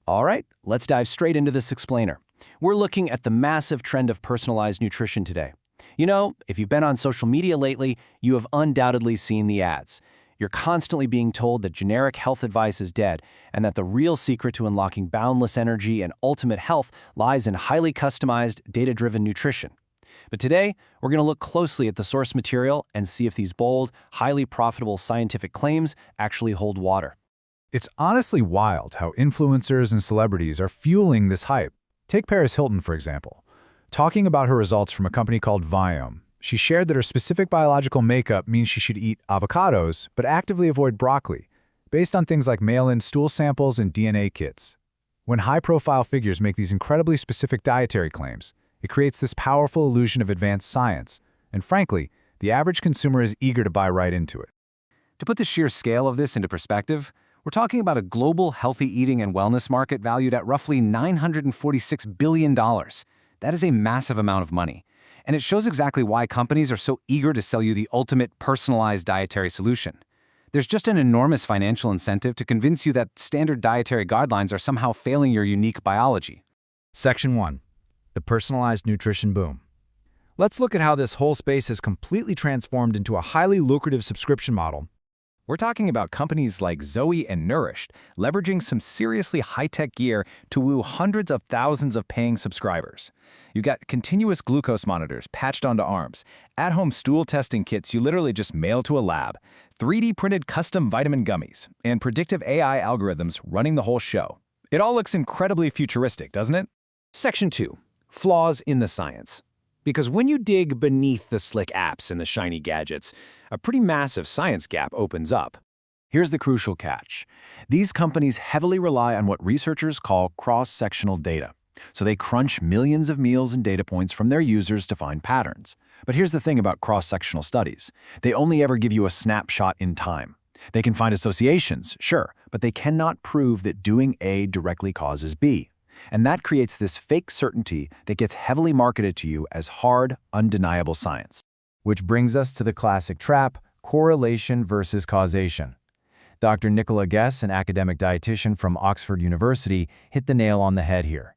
All right, let's dive straight into this explainer. We're looking at the massive trend of personalized nutrition today. You know, if you've been on social media lately, you have undoubtedly seen the ads. You're constantly being told that generic health advice is dead and that the real secret to unlocking boundless energy and ultimate health lies in highly customized, data-driven nutrition. But today, we're going to look closely at the source material and see if these bold, highly profitable scientific claims actually hold water. It's honestly wild how influencers and celebrities are fueling this hype. Take Paris Hilton, for example. Talking about her results from a company called Microbiome, she shared that her specific biological makeup means she should eat avocados but actively avoid broccoli, based on things like mail-in stool samples and DNA kits. When high-profile figures make these incredibly specific dietary claims, it creates this powerful illusion of advanced science, and frankly, the average consumer is eager to buy right into it. To put the sheer scale of this into perspective, we're talking about a global healthy eating and wellness market valued at roughly $946 billion. That is a massive amount of money. And it shows exactly why companies are so eager to sell you the ultimate personalized dietary solution. There's just an enormous financial incentive to convince you that standard dietary guidelines are somehow failing your unique biology. Section 1. The personalized nutrition boom. Let's look at how this whole space has completely transformed into a highly lucrative subscription model. We're talking about companies like Zoe and Nourished leveraging some seriously high-tech gear to woo hundreds of thousands of paying subscribers. You've got continuous glucose monitors patched onto arms, at-home stool testing kits you literally just mail to a lab, 3D-printed custom vitamin gummies, and predictive AI algorithms running the whole show. It all looks incredibly futuristic, doesn't it? Section 2. Flaws in the science. Because when you dig beneath the slick apps and the shiny gadgets, a pretty massive science gap opens up. Here's the crucial catch. These companies heavily rely on what researchers call cross-sectional data. So they crunch millions of meals and data points from their users to find patterns. But here's the thing about cross-sectional studies. They only ever give you a snapshot in time. They can find associations, sure, but they cannot prove that doing A directly causes B. And that creates this fake certainty that gets heavily marketed to you as hard, undeniable science. Which brings us to the classic trap, correlation versus causation. Dr. Nicola Guess, an academic dietitian from Oxford University, hit the nail on the head here.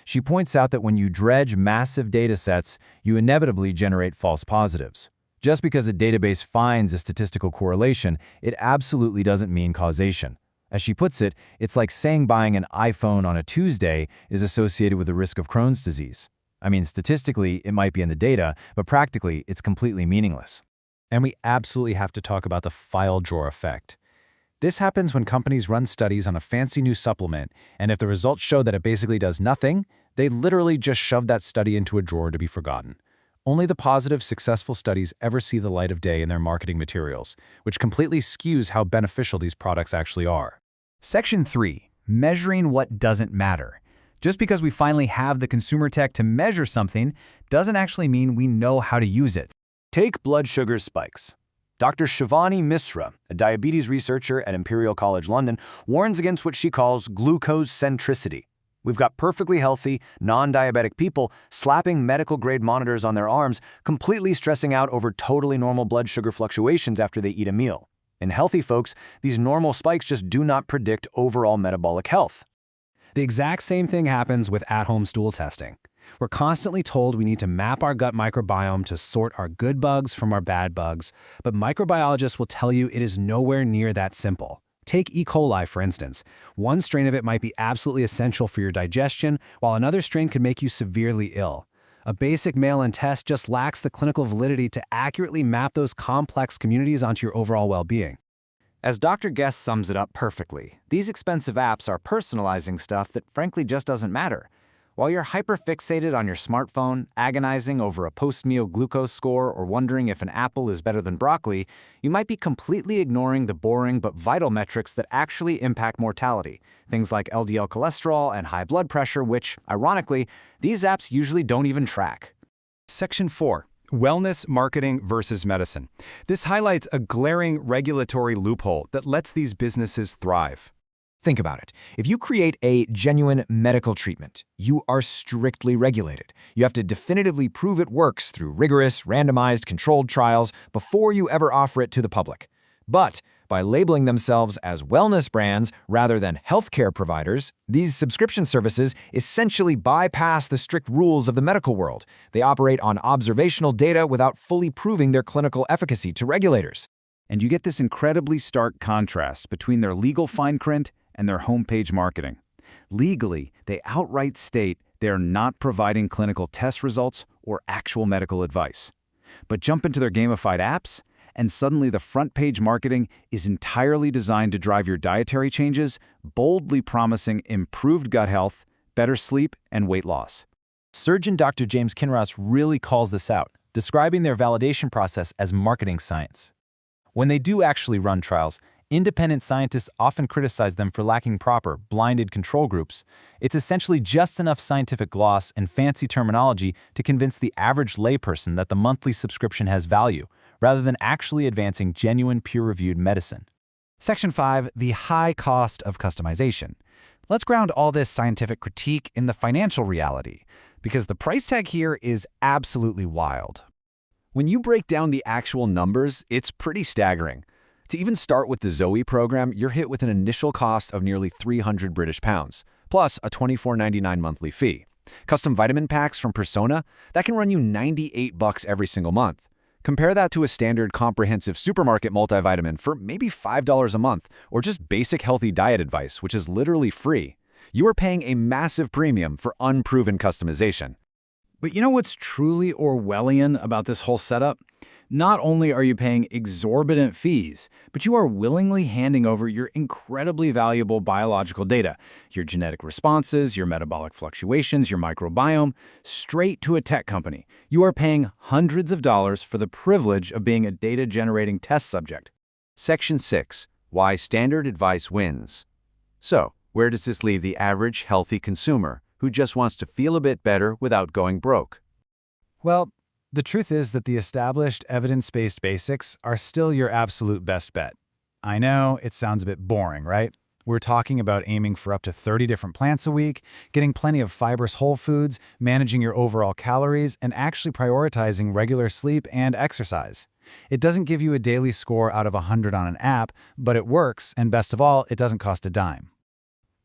She points out that when you dredge massive data sets, you inevitably generate false positives. Just because a database finds a statistical correlation, it absolutely doesn't mean causation. As she puts it, it's like saying buying an iPhone on a Tuesday is associated with the risk of Crohn's disease. I mean, statistically, it might be in the data, but practically, it's completely meaningless. And we absolutely have to talk about the file drawer effect. This happens when companies run studies on a fancy new supplement, and if the results show that it basically does nothing, they literally just shove that study into a drawer to be forgotten. Only the positive, successful studies ever see the light of day in their marketing materials, which completely skews how beneficial these products actually are. Section 3. Measuring what doesn't matter. Just because we finally have the consumer tech to measure something doesn't actually mean we know how to use it. Take blood sugar spikes. Dr. Shivani Misra, a diabetes researcher at Imperial College London, warns against what she calls glucose centricity. We've got perfectly healthy, non-diabetic people slapping medical-grade monitors on their arms, completely stressing out over totally normal blood sugar fluctuations after they eat a meal. In healthy folks, these normal spikes just do not predict overall metabolic health. The exact same thing happens with at-home stool testing. We're constantly told we need to map our gut microbiome to sort our good bugs from our bad bugs, but microbiologists will tell you it is nowhere near that simple. Take E. coli, for instance. One strain of it might be absolutely essential for your digestion, while another strain could make you severely ill. A basic mail-in test just lacks the clinical validity to accurately map those complex communities onto your overall well-being. As Dr. Guest sums it up perfectly, these expensive apps are personalizing stuff that frankly just doesn't matter. While you're hyper-fixated on your smartphone, agonizing over a post-meal glucose score or wondering if an apple is better than broccoli, you might be completely ignoring the boring but vital metrics that actually impact mortality, things like LDL cholesterol and high blood pressure, which, ironically, these apps usually don't even track. Section 4. Wellness marketing versus medicine. This highlights a glaring regulatory loophole that lets these businesses thrive. Think about it. If you create a genuine medical treatment, you are strictly regulated. You have to definitively prove it works through rigorous, randomized, controlled trials before you ever offer it to the public. But By labeling themselves as wellness brands rather than healthcare providers, these subscription services essentially bypass the strict rules of the medical world. They operate on observational data without fully proving their clinical efficacy to regulators. And you get this incredibly stark contrast between their legal fine print and their homepage marketing. Legally, they outright state they are not providing clinical test results or actual medical advice. But jump into their gamified apps, and suddenly the front page marketing is entirely designed to drive your dietary changes, boldly promising improved gut health, better sleep, and weight loss. Surgeon Dr. James Kinross really calls this out, describing their validation process as marketing science. When they do actually run trials, independent scientists often criticize them for lacking proper, blinded control groups. It's essentially just enough scientific gloss and fancy terminology to convince the average layperson that the monthly subscription has value, rather than actually advancing genuine peer-reviewed medicine. Section 5, the high cost of customization. Let's ground all this scientific critique in the financial reality, because the price tag here is absolutely wild. When you break down the actual numbers, it's pretty staggering. To even start with the Zoe program, you're hit with an initial cost of nearly 300 British pounds, plus a $24.99 monthly fee. Custom vitamin packs from Persona, that can run you $98 every single month. Compare that to a standard comprehensive supermarket multivitamin for maybe $5 a month, or just basic healthy diet advice, which is literally free. You are paying a massive premium for unproven customization. But you know what's truly Orwellian about this whole setup? Not only are you paying exorbitant fees, but you are willingly handing over your incredibly valuable biological data, your genetic responses, your metabolic fluctuations, your microbiome, straight to a tech company. You are paying hundreds of dollars for the privilege of being a data-generating test subject. Section 6. Why standard advice wins. So, where does this leave the average healthy consumer who just wants to feel a bit better without going broke? Well, the truth is that the established evidence-based basics are still your absolute best bet. I know it sounds a bit boring, right? We're talking about aiming for up to 30 different plants a week, getting plenty of fibrous whole foods, managing your overall calories, and actually prioritizing regular sleep and exercise. It doesn't give you a daily score out of 100 on an app, but it works, and best of all, it doesn't cost a dime.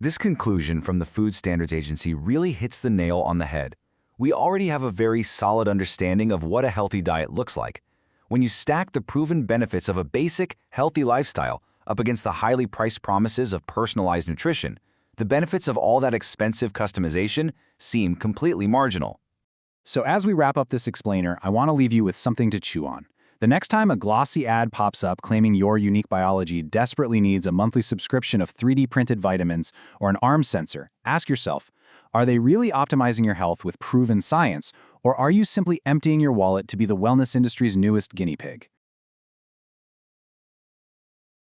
This conclusion from the Food Standards Agency really hits the nail on the head. We already have a very solid understanding of what a healthy diet looks like. When you stack the proven benefits of a basic, healthy lifestyle up against the highly priced promises of personalized nutrition, the benefits of all that expensive customization seem completely marginal. So as we wrap up this explainer, I want to leave you with something to chew on. The next time a glossy ad pops up claiming your unique biology desperately needs a monthly subscription of 3D printed vitamins or an arm sensor, ask yourself, are they really optimizing your health with proven science, or are you simply emptying your wallet to be the wellness industry's newest guinea pig?